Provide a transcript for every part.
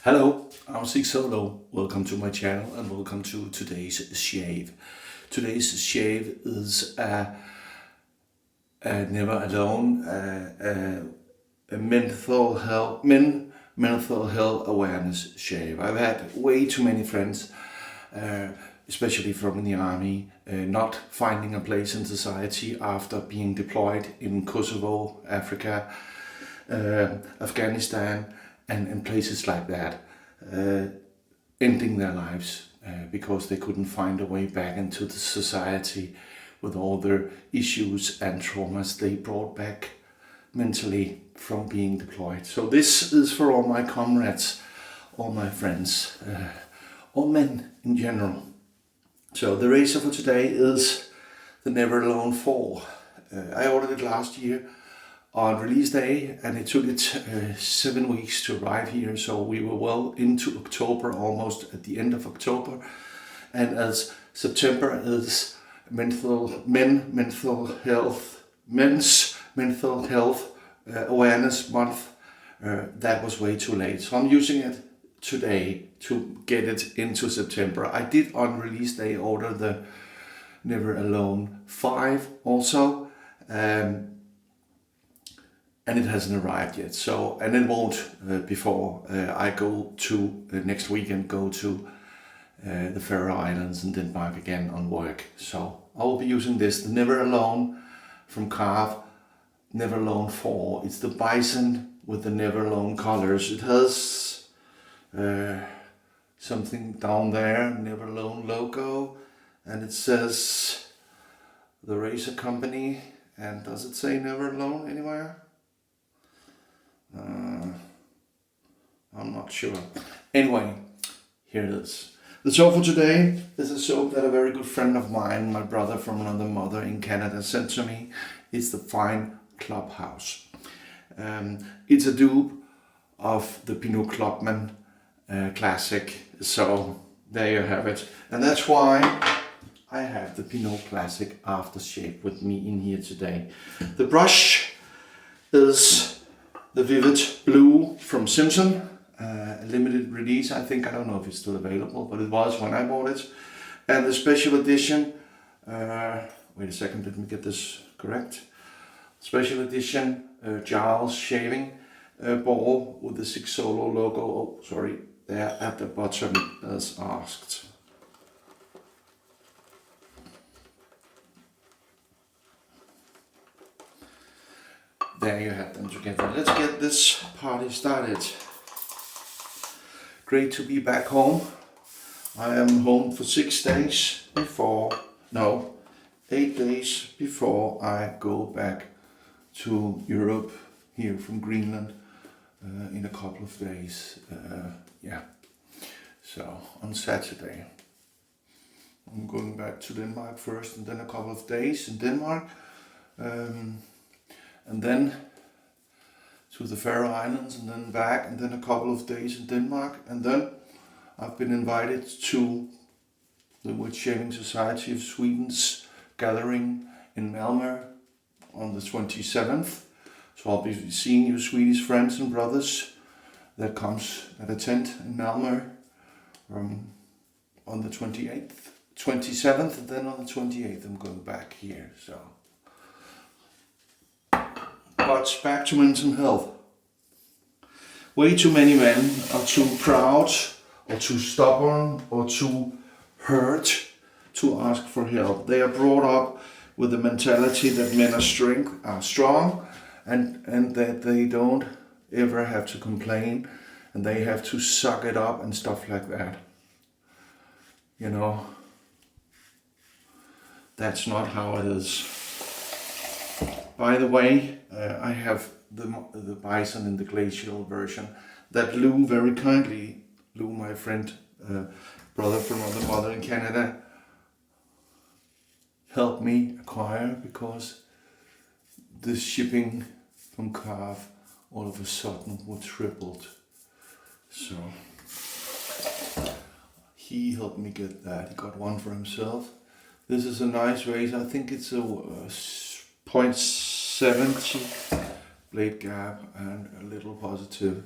Hello, I'm Sigsolo. Welcome to my channel and welcome to today's shave. Today's shave is a never alone a mental health awareness shave. I've had way too many friends, especially from the army, not finding a place in society after being deployed in Kosovo, Africa, Afghanistan, and places like that, ending their lives because they couldn't find a way back into the society with all their issues and traumas they brought back mentally from being deployed. So this is for all my comrades, all my friends, all men in general. So the razor for today is the Never Alone 4. I ordered it last year on release day, and it took it 7 weeks to arrive here, so we were well into October, almost at the end of October. And as September is men's mental health awareness month, that was way too late. So I'm using it today to get it into September. I did on release day order the Never Alone 5 also. And it hasn't arrived yet, so, and it won't before I go to next weekend, go to the Faroe Islands and Denmark again on work. So I will be using this, the Never Alone from Karve, Never Alone 4. It's the bison with the Never Alone colors. It has something down there, Never Alone logo, and it says the razor company. And does it say Never Alone anywhere? I'm not sure. Anyway, here it is. The soap for today is a soap that a very good friend of mine, my brother from another mother in Canada, sent to me. It's the fine Clubhouse. It's a dupe of the Pinaud Clubman classic. So there you have it. And that's why I have the Pinaud Classic aftershave with me in here today. The brush is the Vivid Blue from Simpson, limited release. I don't know if it's still available, but it was when I bought it. And the special edition, wait a second, let me get this correct. Special edition Giles shaving ball with the sigsolo logo. Oh, sorry, there at the bottom as asked. There you have them together. Let's get this party started. Great to be back home. I am home for 8 days before I go back to Europe, here from Greenland, in a couple of days. So on Saturday. I'm going back to Denmark first, and then a couple of days in Denmark. And then to the Faroe Islands, and then back, and then a couple of days in Denmark. And then I've been invited to the Wood Shaving Society of Sweden's gathering in Malmö on the 27th. So I'll be seeing you Swedish friends and brothers that attend in Malmö on the 27th, and then on the 28th I'm going back here. So. But back to mental health. Way too many men are too proud or too stubborn or too hurt to ask for help. They are brought up with the mentality that men are strong and that they don't ever have to complain and they have to suck it up and stuff like that. You know, that's not how it is. By the way, I have the bison in the glacial version that Lou very kindly, Lou, my friend, brother from another mother in Canada, helped me acquire because the shipping from Karve all of a sudden was tripled. So he helped me get that. He got one for himself. This is a nice razor. I think it's a 0.70 blade gap and a little positive.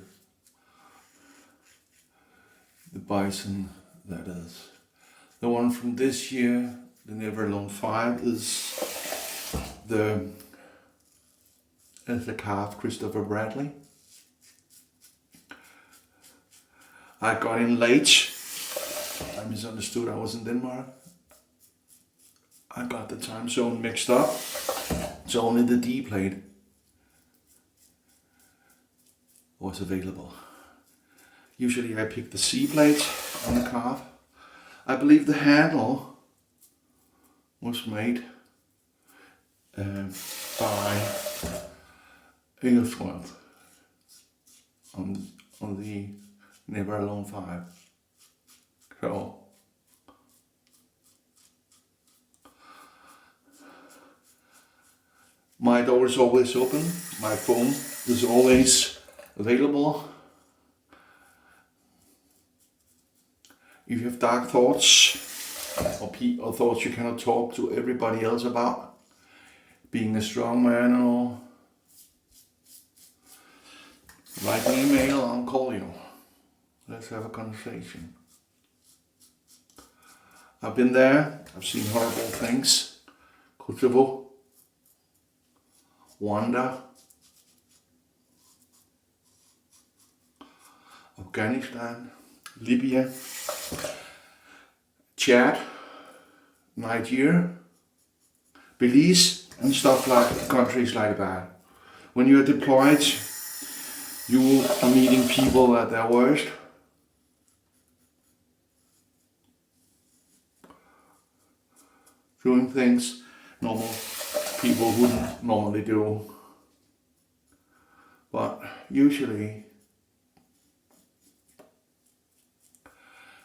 the bison, that is. The one from this year, the Never Alone 5, is the Karve Christopher Bradley. I got in late. I misunderstood I was in Denmark. I got the time zone mixed up. So only the D plate was available. Usually I pick the C plate on the Karve. I believe the handle was made by Accoutrements on the Never Alone 5. So my door is always open, my phone is always available. If you have dark thoughts or thoughts you cannot talk to everybody else about, being a strong man and all, write an email, I'll call you. Let's have a conversation. I've been there, I've seen horrible things. Kosovo, Rwanda, Afghanistan, Libya, Chad, Nigeria, Belize, and stuff like countries like that. When you're deployed, you are meeting people at their worst. Doing things normal people wouldn't normally do. But usually,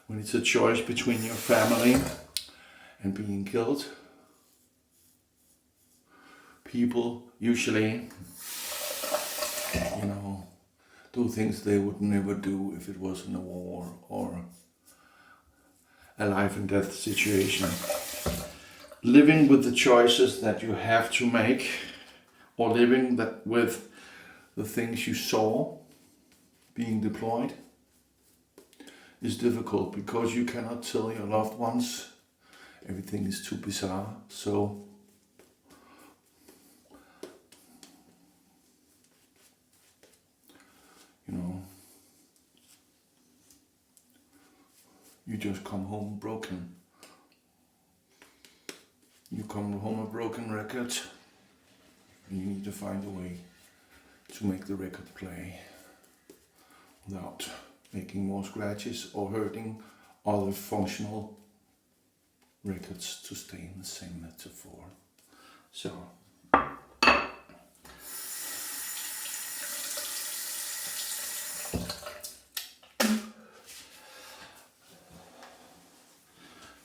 when it's a choice between your family and being killed, people usually, do things they would never do if it wasn't a war or a life and death situation. Living with the choices that you have to make, or living with the things you saw being deployed, is difficult because you cannot tell your loved ones. Everything is too bizarre. So you just come home broken. You come home a broken record, and you need to find a way to make the record play without making more scratches or hurting other functional records, to stay in the same metaphor. So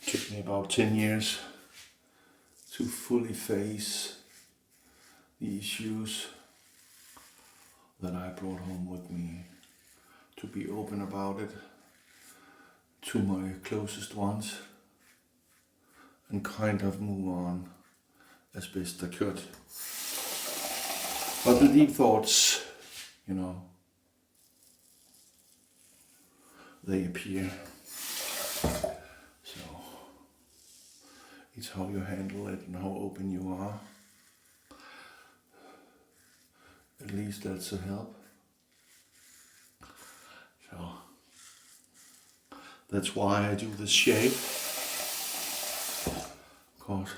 it took me about 10 years to fully face the issues that I brought home with me, to be open about it to my closest ones and kind of move on as best I could. But the deep thoughts, they appear. So it's how you handle it and how open you are. At least that's a help. So that's why I do this shave. Because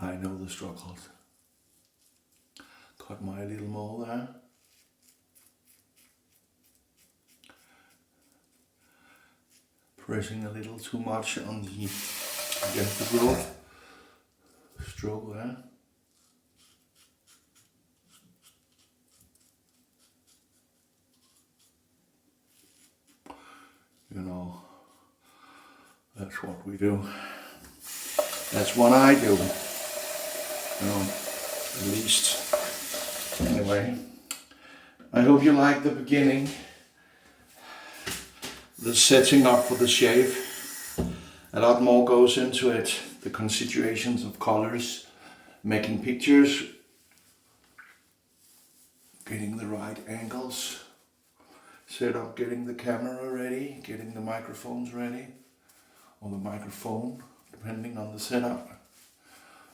I know the struggles. Cut my little mole there. Pressing a little too much on the growth stroke there. That's what we do. That's what I do. At least. Anyway, I hope you like the beginning. The setting up for the shave. A lot more goes into it. The considerations of colors, making pictures, getting the right angles, set up, getting the camera ready, getting the microphones ready, or the microphone, depending on the setup,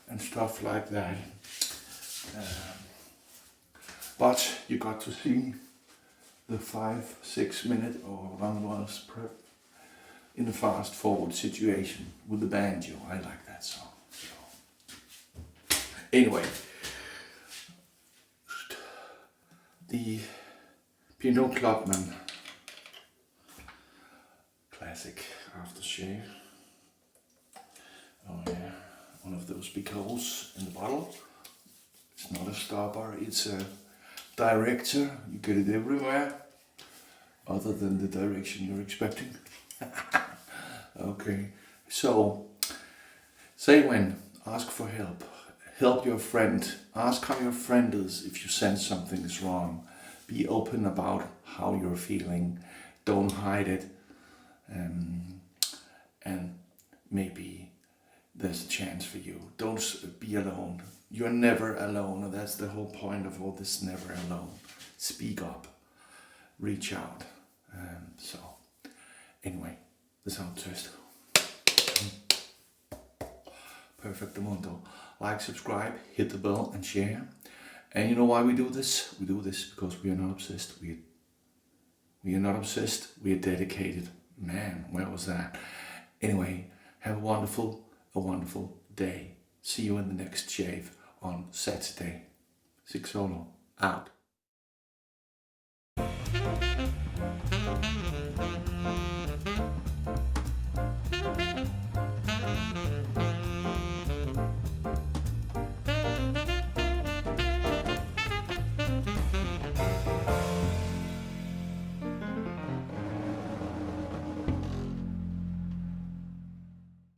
and stuff like that. But you got to see the 5-6 minute or one was prep in a fast forward situation with the banjo. I like that song. So. Anyway, the Pinaud Clubman classic aftershave. Oh yeah, one of those big holes in the bottle. It's not a stopper, it's a director. You get it everywhere, other than the direction you're expecting. Okay, so say when, ask for help. Help your friend. Ask how your friend is if you sense something is wrong. Be open about how you're feeling. Don't hide it. And maybe there's a chance for you. Don't be alone. You're never alone. And that's the whole point of all this, never alone. Speak up. Reach out. So, anyway, the sound test. Perfect mundo. Like, subscribe, hit the bell and share. And you know why we do this? We do this because we are not obsessed. We are not obsessed. We are dedicated. Man, where was that? Anyway, have a wonderful day. See you in the next shave on Saturday. Sigsolo out.